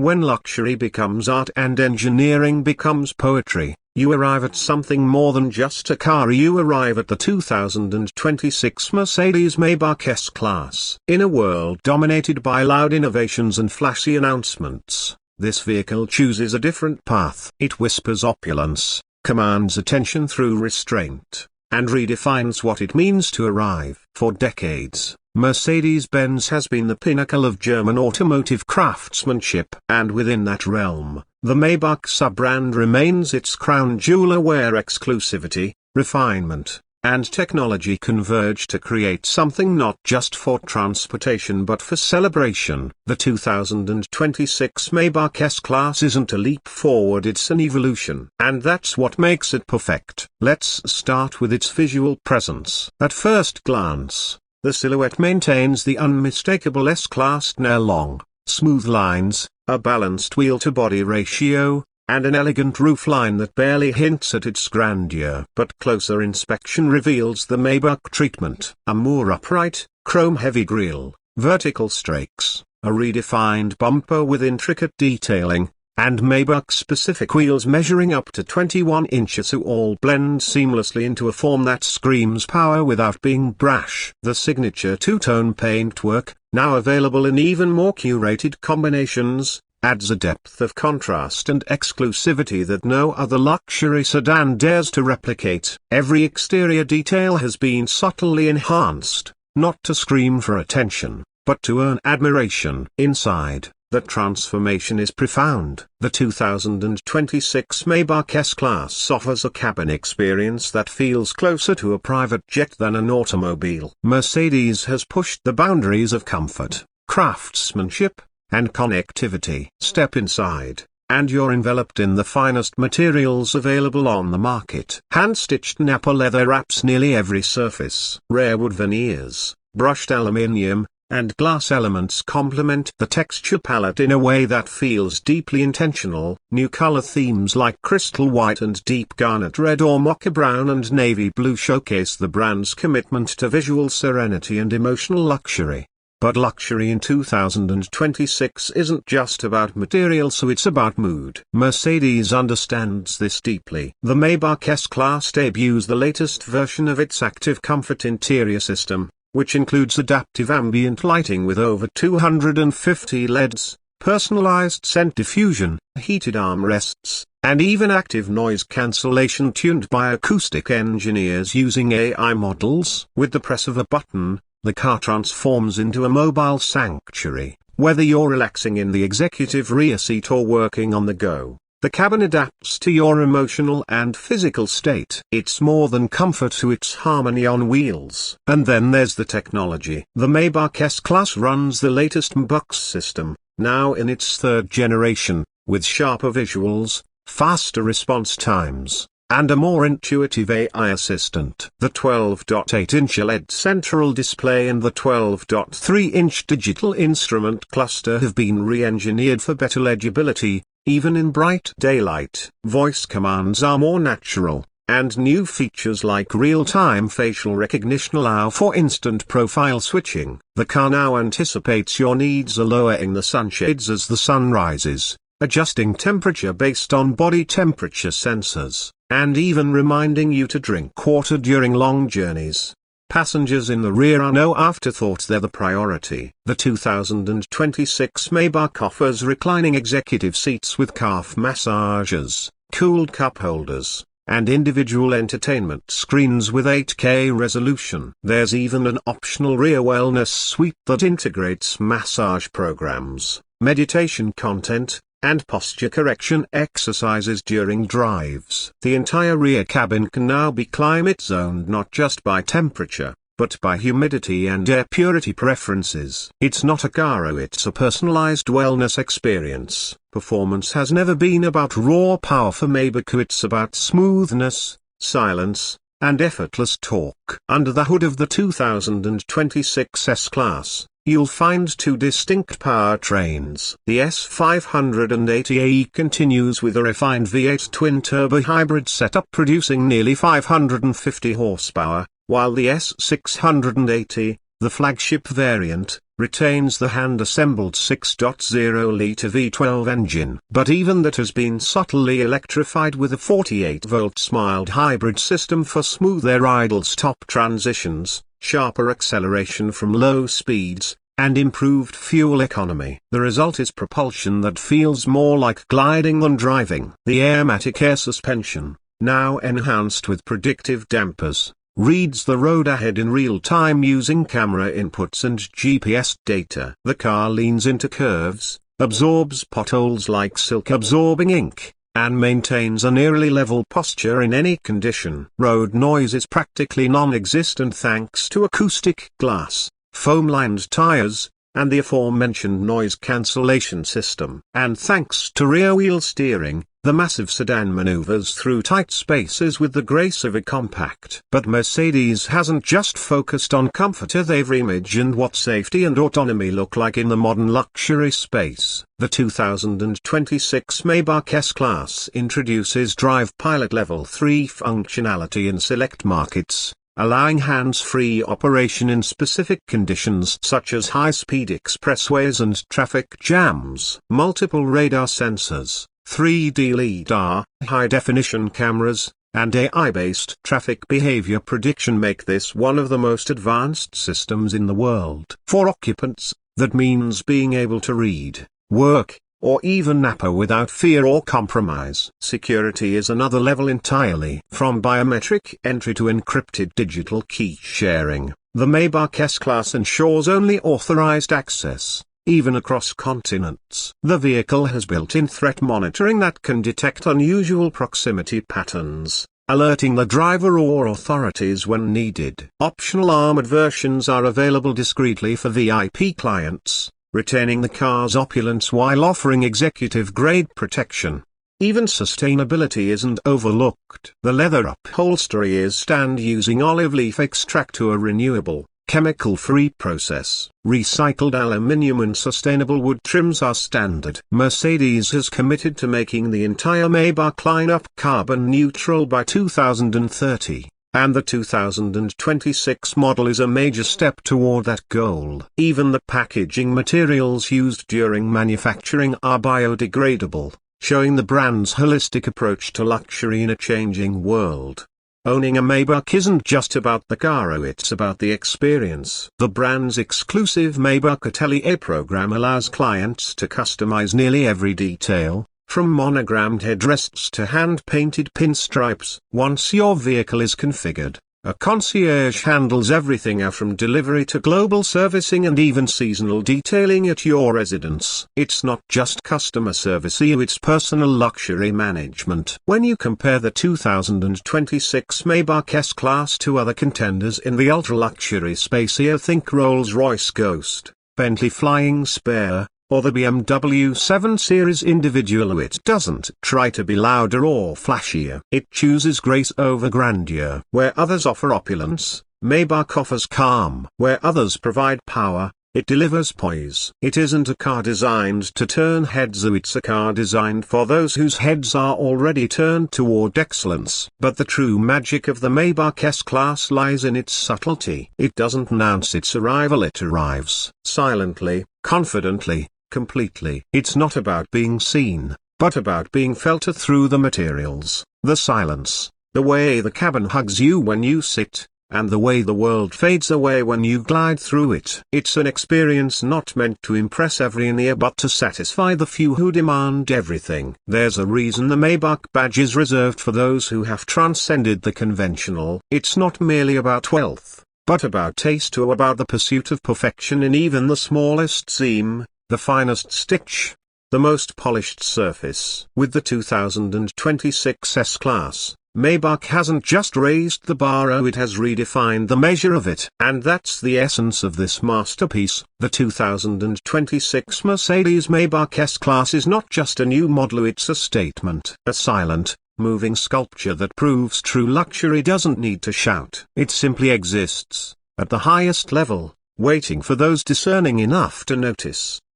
When luxury becomes art and engineering becomes poetry, you arrive at something more than just a car. You arrive at the 2026 Mercedes-Maybach S-Class. In a world dominated by loud innovations and flashy announcements, this vehicle chooses a different path. It whispers opulence, commands attention through restraint, and redefines what it means to arrive. For decades, Mercedes-Benz has been the pinnacle of German automotive craftsmanship, and within that realm, the Maybach sub-brand remains its crown jewel, where exclusivity, refinement, and technology converge to create something not just for transportation but for celebration. The 2026 Maybach S-Class isn't a leap forward, it's an evolution. And that's what makes it perfect. Let's start with its visual presence. At first glance, the silhouette maintains the unmistakable S-Class long, smooth lines, a balanced wheel-to-body ratio, and an elegant roofline that barely hints at its grandeur. But closer inspection reveals the Maybach treatment. A more upright, chrome-heavy grille, vertical strakes, a redefined bumper with intricate detailing, and Maybach-specific wheels measuring up to 21 inches who all blend seamlessly into a form that screams power without being brash. The signature two-tone paintwork, now available in even more curated combinations, adds a depth of contrast and exclusivity that no other luxury sedan dares to replicate. Every exterior detail has been subtly enhanced, not to scream for attention, but to earn admiration. Inside, the transformation is profound. The 2026 Maybach S-Class offers a cabin experience that feels closer to a private jet than an automobile. Mercedes has pushed the boundaries of comfort, craftsmanship, and connectivity. Step inside, and you're enveloped in the finest materials available on the market. Hand-stitched Nappa leather wraps nearly every surface. Rare wood veneers, brushed aluminium, and glass elements complement the texture palette in a way that feels deeply intentional. New color themes like crystal white and deep garnet red or mocha brown and navy blue showcase the brand's commitment to visual serenity and emotional luxury. But luxury in 2026 isn't just about material, so it's about mood. Mercedes understands this deeply. The Maybach S-Class debuts the latest version of its active comfort interior system, which includes adaptive ambient lighting with over 250 LEDs, personalized scent diffusion, heated armrests, and even active noise cancellation tuned by acoustic engineers using AI models. With the press of a button, the car transforms into a mobile sanctuary. Whether you're relaxing in the executive rear seat or working on the go, the cabin adapts to your emotional and physical state. It's more than comfort, it's harmony on wheels. And then there's the technology. The Maybach S-Class runs the latest Maybach system, now in its third generation, with sharper visuals, faster response times, and a more intuitive AI assistant. The 12.8-inch LED central display and the 12.3-inch digital instrument cluster have been re-engineered for better legibility, even in bright daylight. Voice commands are more natural, and new features like real-time facial recognition allow for instant profile switching. The car now anticipates your needs, lowering the sunshades as the sun rises, adjusting temperature based on body temperature sensors, and even reminding you to drink water during long journeys. Passengers in the rear are no afterthought, they're the priority. The 2026 Maybach offers reclining executive seats with calf massagers, cooled cup holders, and individual entertainment screens with 8K resolution. There's even an optional rear wellness suite that integrates massage programs, meditation content, and posture correction exercises during drives. The entire rear cabin can now be climate zoned not just by temperature, but by humidity and air purity preferences. It's not a car, it's a personalized wellness experience. Performance has never been about raw power for Maybach, it's about smoothness, silence, and effortless torque. Under the hood of the 2026 S-Class, you'll find two distinct powertrains. The S580ae continues with a refined V8 twin-turbo hybrid setup producing nearly 550 horsepower, while the S680, The flagship variant retains the hand-assembled 6.0-litre V12 engine, but even that has been subtly electrified with a 48-volt mild hybrid system for smoother idle-stop transitions, sharper acceleration from low speeds, and improved fuel economy. The result is propulsion that feels more like gliding than driving. The Airmatic air suspension, now enhanced with predictive dampers, reads the road ahead in real time using camera inputs and GPS data. The car leans into curves, absorbs potholes like silk absorbing ink, and maintains an eerily level posture in any condition. Road noise is practically non-existent thanks to acoustic glass, foam-lined tires, and the aforementioned noise cancellation system. And thanks to rear-wheel steering, the massive sedan maneuvers through tight spaces with the grace of a compact. But Mercedes hasn't just focused on comfort, they've reimagined what safety and autonomy look like in the modern luxury space. The 2026 Maybach S-Class introduces Drive Pilot Level 3 functionality in select markets, allowing hands-free operation in specific conditions such as high-speed expressways and traffic jams. Multiple radar sensors, 3D LiDAR, high-definition cameras, and AI-based traffic behavior prediction make this one of the most advanced systems in the world. For occupants, that means being able to read, work, or even nap without fear or compromise. Security is another level entirely. From biometric entry to encrypted digital key sharing, the Maybach S-Class ensures only authorized access, even across continents. The vehicle has built-in threat monitoring that can detect unusual proximity patterns, alerting the driver or authorities when needed. Optional armored versions are available discreetly for VIP clients, retaining the car's opulence while offering executive-grade protection. Even sustainability isn't overlooked. The leather upholstery is tanned using olive leaf extract to a renewable, chemical-free process. Recycled aluminium and sustainable wood trims are standard. Mercedes has committed to making the entire Maybach lineup carbon neutral by 2030. And the 2026 model is a major step toward that goal. Even the packaging materials used during manufacturing are biodegradable, showing the brand's holistic approach to luxury in a changing world. Owning a Maybach isn't just about the car, it's about the experience. The brand's exclusive Maybach Atelier program allows clients to customize nearly every detail, from monogrammed headrests to hand-painted pinstripes. Once your vehicle is configured, a concierge handles everything from delivery to global servicing and even seasonal detailing at your residence. It's not just customer service, it's personal luxury management. When you compare the 2026 Maybach S-Class to other contenders in the ultra-luxury space, think Rolls-Royce Ghost, Bentley Flying Spur, or the BMW 7 Series Individual, it doesn't try to be louder or flashier. It chooses grace over grandeur. Where others offer opulence, Maybach offers calm. Where others provide power, it delivers poise. It isn't a car designed to turn heads, it's a car designed for those whose heads are already turned toward excellence. But the true magic of the Maybach S-Class lies in its subtlety. It doesn't announce its arrival, it arrives silently, confidently, completely. It's not about being seen, but about being felt through the materials, the silence, the way the cabin hugs you when you sit, and the way the world fades away when you glide through it. It's an experience not meant to impress every ear but to satisfy the few who demand everything. There's a reason the Maybach badge is reserved for those who have transcended the conventional. It's not merely about wealth, but about taste, or about the pursuit of perfection in even the smallest seam, the finest stitch, the most polished surface. With the 2026 S-Class, Maybach hasn't just raised the bar, it has redefined the measure of it. And that's the essence of this masterpiece. The 2026 Mercedes-Maybach S-Class is not just a new model, it's a statement. A silent, moving sculpture that proves true luxury doesn't need to shout. It simply exists, at the highest level, waiting for those discerning enough to notice.